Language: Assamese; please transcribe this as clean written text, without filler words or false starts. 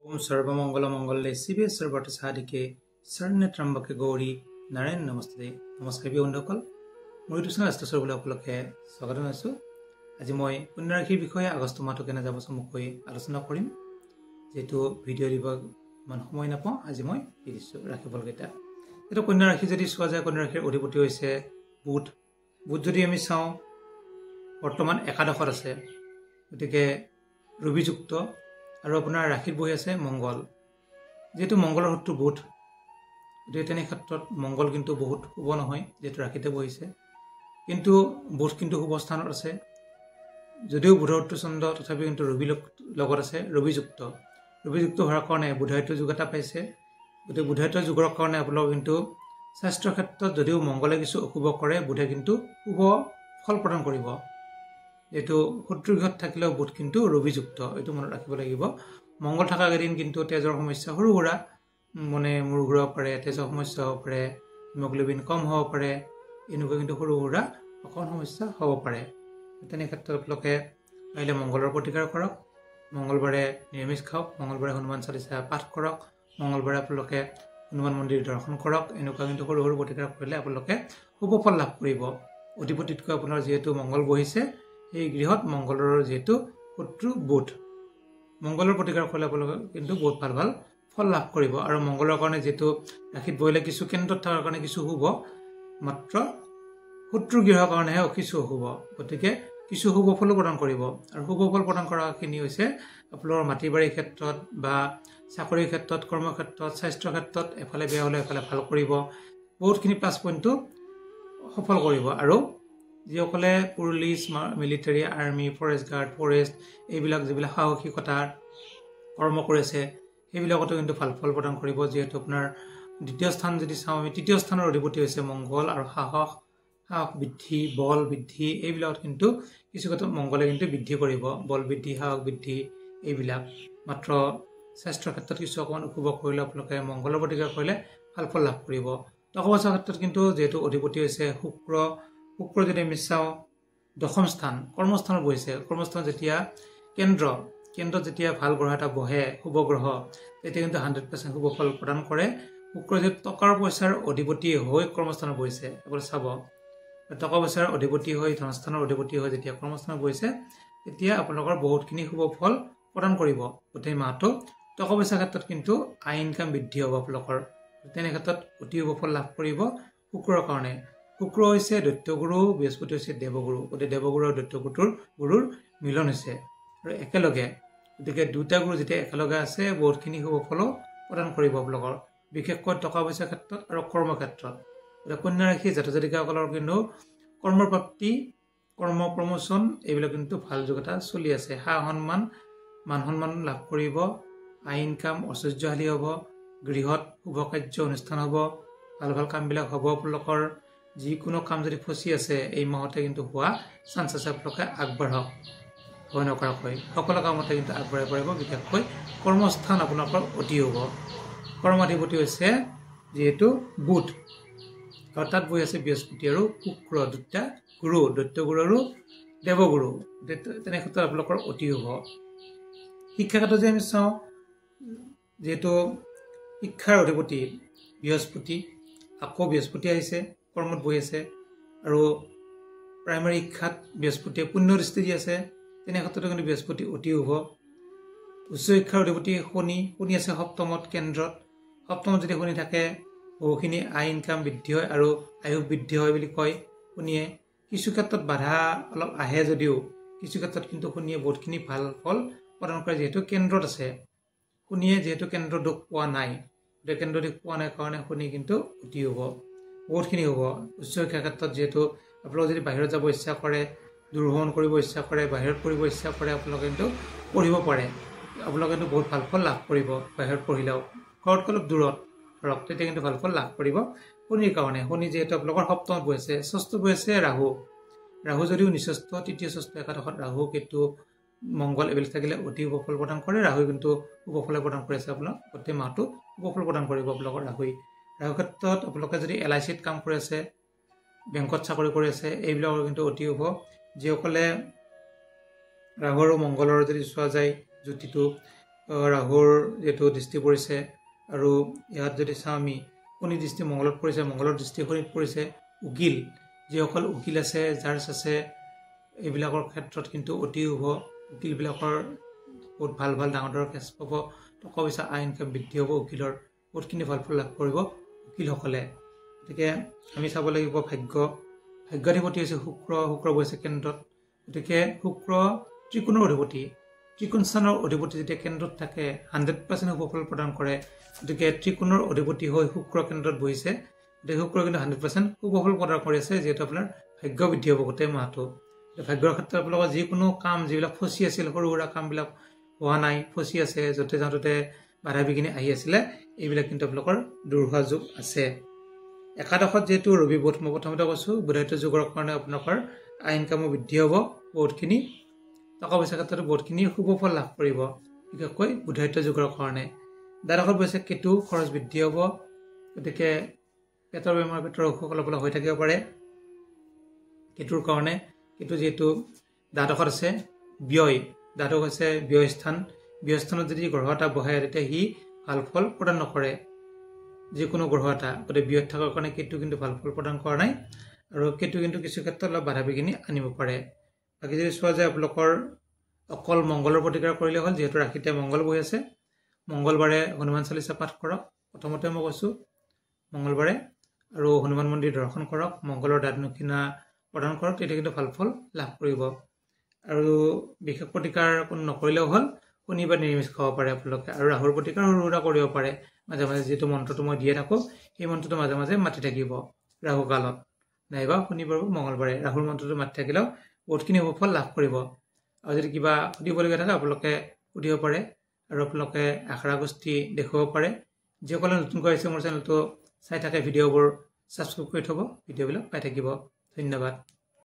ओम सर्वमंगल मंगले शिवे सर्वत्र साधिके शरण्य त्रम्बके गौरी नारायण नमस्ते। नमस्कार बंधुসকল, মই টিউচন ৰাষ্ট্ৰ বুলি উপলক্ষে স্বাগত জনাইছোঁ। আজি মই কন্যা ৰাশিৰ বিষয়ে আগষ্ট মাহটো কেনে যাব চমুকৈ আলোচনা কৰিম। যেহেতু ভিডিঅ' দিব ইমান সময় নাপাওঁ, আজি মই দি দিছোঁ ৰাশিফলকেইটা। এইটো কন্যা ৰাশি যদি চোৱা যায়, কন্যা ৰাশিৰ অধিপতি হৈছে বুধ। বুধ যদি আমি চাওঁ বৰ্তমান একাদশত আছে, গতিকে ৰবিযুক্ত আৰু আপোনাৰ ৰাশিত বহি আছে মংগল। যেহেতু মংগলৰ শত্ৰু বুধ, গতিকে তেনে ক্ষেত্ৰত মংগল কিন্তু বহুত শুভ নহয়, যিহেতু ৰাশিতে বহিছে। কিন্তু বুধ কিন্তু শুভ স্থানত আছে। যদিও বুধৰ শত্ৰু চন্দ্ৰ, তথাপিও কিন্তু ৰবি লগত আছে, ৰবিযুক্ত হোৱাৰ কাৰণে বুধায়িত্ব যুগ এটা পাইছে। গতিকে বুধায়িত্ব যুগৰ কাৰণে আপোনালোক কিন্তু স্বাস্থ্যৰ ক্ষেত্ৰত যদিও মংগলে কিছু অশুভ কৰে, বুধে কিন্তু শুভ ফল প্ৰদান কৰিব। এইটো শত্ৰুগৃহত থাকিলেও বুধ কিন্তু ৰবিযুক্ত, এইটো মনত ৰাখিব লাগিব। মংগল থকা কেইদিন কিন্তু তেজৰ সমস্যা সৰু সুৰা, মূৰ ঘূৰাব পাৰে, তেজৰ সমস্যা হ'ব পাৰে, হিমগ্ল'বিন কম হ'ব পাৰে, এনেকুৱা কিন্তু সৰু সুৰা অকণ সমস্যা হ'ব পাৰে। তেনে ক্ষেত্ৰত আপোনালোকে পাৰিলে মংগলৰ প্ৰতিকাৰ কৰক, মংগলবাৰে নিৰামিষ খাওক, মংগলবাৰে হনুমান চালিচা পাঠ কৰক, মংগলবাৰে আপোনালোকে হনুমান মন্দিৰ দৰ্শন কৰক। এনেকুৱা কিন্তু সৰু সৰু প্ৰতিকাৰ কৰিলে আপোনালোকে শুভ ফল লাভ কৰিব। অধিপতিতকৈ আপোনাৰ যিহেতু মংগল বহিছে, এই গৃহত মংগলৰ যিহেতু শত্ৰু বুধ, মংগলৰ প্ৰতিকাৰ কৰিলে আপোনালোকে কিন্তু বহুত ভাল ভাল ফল লাভ কৰিব। আৰু মংগলৰ কাৰণে যিহেতু ৰাশিত বহিলে কিছু কেন্দ্ৰত থকাৰ কাৰণে কিছু শুভ, মাত্ৰ শত্ৰু গৃহৰ কাৰণেহে কিছু অশুভ। গতিকে কিছু শুভ ফলো প্ৰদান কৰিব। আৰু শুভ ফল প্ৰদান কৰাখিনি হৈছে আপোনালোকৰ মাটি বাৰীৰ ক্ষেত্ৰত বা চাকৰিৰ ক্ষেত্ৰত, কৰ্মক্ষেত্ৰত, স্বাস্থ্যৰ ক্ষেত্ৰত এফালে বেয়া হ'লে এফালে ভাল কৰিব, বহুতখিনি প্লাছ পইণ্টটো সফল কৰিব। আৰু যিসকলে police, military, army, forest guard, এইবিলাক যিবিলাক সাহসিকতাৰ কৰ্ম কৰি আছে, সেইবিলাকতো কিন্তু ভাল ফল প্ৰদান কৰিব। যিহেতু আপোনাৰ দ্বিতীয় স্থান যদি চাওঁ আমি, তৃতীয় স্থানৰ অধিপতি হৈছে মংগল, আৰু সাহস বৃদ্ধি, বল বৃদ্ধি, এইবিলাকত কিন্তু কিছু ক্ষেত্ৰত মংগলে কিন্তু বৃদ্ধি কৰিব। বল বৃদ্ধি, সাহস বৃদ্ধি, এইবিলাক মাত্ৰ স্বাস্থ্যৰ ক্ষেত্ৰত কিছু অকণমান অশুভ কৰিলে আপোনালোকে মংগলৰ প্ৰতিকাৰ কৰিলে ভাল ফল লাভ কৰিব। টকা পইচাৰ ক্ষেত্ৰত কিন্তু যিহেতু অধিপতি হৈছে শুক্ৰ যদি আমি চাওঁ দশম স্থান, কৰ্মস্থানত বহিছে। কৰ্মস্থানত যেতিয়া কেন্দ্ৰত যেতিয়া ভাল গ্ৰহ এটা বহে, শুভ গ্ৰহ, তেতিয়া কিন্তু 100% শুভ ফল প্ৰদান কৰে। শুক্ৰ যিহেতু টকাৰ পইচাৰ অধিপতি হৈ কৰ্মস্থানত বহিছে, আপুনি চাব টকা পইচাৰ অধিপতি হৈ, ধনস্থানৰ অধিপতি হৈ যেতিয়া কৰ্মস্থানত বহিছে, তেতিয়া আপোনালোকৰ বহুতখিনি শুভ ফল প্ৰদান কৰিব। গোটেই মাহটো টকা পইচাৰ ক্ষেত্ৰত কিন্তু আয় ইনকাম বৃদ্ধি হ'ব আপোনালোকৰ। তেনে ক্ষেত্ৰত অতি শুভ ফল লাভ কৰিব শুক্ৰৰ কাৰণে। শুক্ৰ হৈছে দৈত্যগুৰু, বৃহস্পতি হৈছে দেৱগুৰু। গতিকে দেৱগুৰু আৰু দৈত্যগুৰুৰ মিলন হৈছে আৰু একেলগে, গতিকে দুটা গুৰু যেতিয়া একেলগে আছে, বহুতখিনি শুভ ফলো প্ৰদান কৰিব আপোনালোকৰ, বিশেষকৈ টকা পইচাৰ ক্ষেত্ৰত আৰু কৰ্মক্ষেত্ৰত। গতিকে কন্যা ৰাশি জাতক জাতিকাসকলৰ কিন্তু কৰ্মপ্ৰাপ্তি, কৰ্ম প্ৰমোচন, এইবিলাক কিন্তু ভাল যুগ এটা চলি আছে। মান সন্মান লাভ কৰিব, আয় ইনকাম ঐশ্বৰ্যশালী হ'ব, গৃহত শুভ কাৰ্য অনুষ্ঠান হ'ব, ভাল কামবিলাক হ'ব আপোনালোকৰ। যিকোনো কাম যদি ফচি আছে, এই মাহতে কিন্তু হোৱা চান্স আছে। আপোনালোকে আগবাঢ়ক, ভয় নকৰাকৈ সকলো কামতে কিন্তু আগবাঢ়িব পাৰিব। বিশেষকৈ কৰ্মস্থান আপোনালোকৰ অতি হ'ব। কৰ্মাধিপতি হৈছে যিহেতু বুধ, আৰু তাত বহি আছে বৃহস্পতি আৰু শুক্ৰ, দুটা গুৰু, দৈত্যগুৰু আৰু দেৱগুৰু। তেনে ক্ষেত্ৰত আপোনালোকৰ অতি হ'ব। শিক্ষা ক্ষেত্ৰত যদি আমি চাওঁ, যিহেতু শিক্ষাৰ অধিপতি বৃহস্পতি, আকৌ বৃহস্পতি আহিছে, কৰ্মত বহি আছে, আৰু প্ৰাইমাৰী শিক্ষাত বৃহস্পতিয়ে পুণ্য দৃষ্টি দি আছে। তেনে ক্ষেত্ৰতো কিন্তু বৃহস্পতি অতি শুভ। উচ্চ শিক্ষাৰ অধিপতি শনি আছে সপ্তমত, কেন্দ্ৰত। সপ্তমত যদি শনি থাকে, বহুখিনি আয় ইনকাম বৃদ্ধি হয় আৰু আয়ুস বৃদ্ধি হয় বুলি কয় শনিয়ে। কিছু ক্ষেত্ৰত বাধা অলপ আহে যদিও, কিছু ক্ষেত্ৰত কিন্তু শনিয়ে বহুতখিনি ভাল ফল প্ৰদান কৰে। যিহেতু কেন্দ্ৰত আছে, শনিয়ে যিহেতু কেন্দ্ৰ দোষ পোৱা নাই, গতিকে কেন্দ্ৰ দোষ পোৱা নাই কাৰণে শনি কিন্তু অতি শুভ, বহুতখিনি হ'ব। উচ্চ শিক্ষাৰ ক্ষেত্ৰত যিহেতু আপোনালোকে যদি বাহিৰত যাব ইচ্ছা কৰে, দূৰ ভ্ৰমণ কৰিব ইচ্ছা কৰে, বাহিৰত পঢ়িব ইচ্ছা কৰে, আপোনালোকে কিন্তু পঢ়িব পাৰে। আপোনালোকে কিন্তু বহুত ভাল ফল লাভ কৰিব। বাহিৰত পঢ়িলেও ঘৰতকৈ অলপ দূৰত ধৰক, তেতিয়া কিন্তু ভাল ফল লাভ কৰিব শনিৰ কাৰণে। শনি যিহেতু আপোনালোকৰ সপ্তমত বহি আছে, ষষ্ঠত বহি আছে ৰাহু যদিও নিচস্থ, তৃতীয় ষষ্ঠ একাদশত ৰাহু, কেতু, মংগল এইবিলাক থাকিলে অতি শুভ ফল প্ৰদান কৰে। ৰাহু কিন্তু শুভ ফল প্ৰদান কৰি আছে আপোনাক, গোটেই মাহটো শুভ ফল প্ৰদান কৰিব আপোনালোকৰ ৰাহু ক্ষেত্ৰত। আপোনালোকে যদি LICত কাম কৰি আছে, বেংকত চাকৰি কৰি আছে, এইবিলাকৰ কিন্তু অতি শুভ। যিসকলে ৰাহু আৰু মংগলৰ যদি চোৱা যায় জুতিটো, ৰাহুৰ যেটো দৃষ্টি পৰিছে আৰু ইয়াত যদি চাওঁ আমি শনি দৃষ্টি মংগলত পৰিছে মংগলৰ দৃষ্টি শনিত পৰিছে উকিল যিসকল উকিল আছে জাৰ্জ আছে এইবিলাকৰ ক্ষেত্ৰত কিন্তু অতি শুভ উকিলবিলাকৰ বহুত ভাল ভাল ডাঙৰ ডাঙৰ কেছ পাব টকা পইচা আয় ইনকাম বৃদ্ধি হ'ব উকিলৰ বহুতখিনি ভাল ফল লাভ কৰিব উকিলসকলে গতিকে আমি চাব লাগিব ভাগ্যাধিপতি হৈছে শুক্ৰ বহিছে কেন্দ্ৰত গতিকে শুক্ৰ ত্ৰিকোণৰ অধিপতি ত্ৰিকোণ স্থানৰ অধিপতি যেতিয়া কেন্দ্ৰত থাকে 100% শুভ ফল প্ৰদান কৰে গতিকে ত্ৰিকোণৰ অধিপতি হৈ শুক্ৰ কেন্দ্ৰত বহিছে গতিকে শুক্ৰ কিন্তু 100% শুভ ফল প্ৰদান কৰি আছে যিহেতু আপোনাৰ ভাগ্য বৃদ্ধি হ'ব গোটেই মাহটো ভাগ্যৰ ক্ষেত্ৰত আপোনালোকৰ যিকোনো কাম যিবিলাক ফচি আছিল সৰু সুৰা কামবিলাক হোৱা নাই ফচি আছে য'তে যাওঁতে বাধা বিঘিনি আহি আছিলে এইবিলাক কিন্তু আপোনালোকৰ দূৰ হোৱা যোগ আছে একাদশত যেহেতু ৰবি বুধ মই প্ৰথমতে কৈছোঁ বুধাদিত্য যুগৰ কাৰণে আপোনালোকৰ আয় ইনকামো বৃদ্ধি হ'ব বহুতখিনি টকা পইচাৰ ক্ষেত্ৰত বহুতখিনি শুভ ফল লাভ কৰিব বিশেষকৈ বুধাদিত্য যুগৰ কাৰণে দ্বাদশত বহিছে কেতু খৰচ বৃদ্ধি হ'ব গতিকে পেটৰ বেমাৰ পেটৰ অসুখ অলপ অলপ হৈ থাকিব পাৰে কেতুৰ কাৰণে কেতু যিহেতু দ্বাদশত আছে দ্বাদশ হৈছে ব্যয় স্থানত যদি গ্ৰহ এটা বহে তেতিয়া সি ভাল ফল প্ৰদান নকৰে যিকোনো গ্ৰহ এটা গতিকে ব্যয় থকাৰ কাৰণে কেতু কিন্তু ভাল ফল প্ৰদান কৰা নাই আৰু কেতু কিন্তু কিছু ক্ষেত্ৰত অলপ বাধা বিঘিনি আনিব পাৰে বাকী যদি চোৱা যায় আপোনালোকৰ অকল মংগলৰ প্ৰতিকাৰ কৰিলে হ'ল যিহেতু ৰাশিতে মংগল বহি আছে মংগলবাৰে হনুমান চালিচা পাঠ কৰক প্ৰথমতে মই কৈছোঁ মংগলবাৰে আৰু হনুমান মন্দিৰ দৰ্শন কৰক মংগলৰ দান দক্ষিণা প্ৰদান কৰক তেতিয়া কিন্তু ভাল ফল লাভ কৰিব আৰু বিশেষ প্ৰতিকাৰ কোনো নকৰিলেও হ'ল শনিবাৰ নিৰামিষ খাব পাৰে আপোনালোকে আৰু ৰাহুৰ প্ৰতিকাৰ সৰু সুৰা কৰিব পাৰে মাজে মাজে যিটো মন্ত্ৰটো মই দিয়ে থাকোঁ সেই মন্ত্ৰটো মাজে মাজে মাতি থাকিব ৰাহু কালত নাইবা শনিবাৰ মংগলবাৰে ৰাহুৰ মন্ত্ৰটো মাতি থাকিলেও বহুতখিনি শুভ ফল লাভ কৰিব আৰু যদি কিবা সুধিবলগীয়া থাকে আপোনালোকে সুধিব পাৰে আৰু আপোনালোকে আখৰা গোষ্ঠী দেখুৱাব পাৰে যিসকলে নতুনকৈ আহিছে মোৰ চেনেলটো চাই থাকে ভিডিঅ'বোৰ ছাবস্ক্ৰাইব কৰি থ'ব ভিডিঅ'বিলাক পাই থাকিব ধন্যবাদ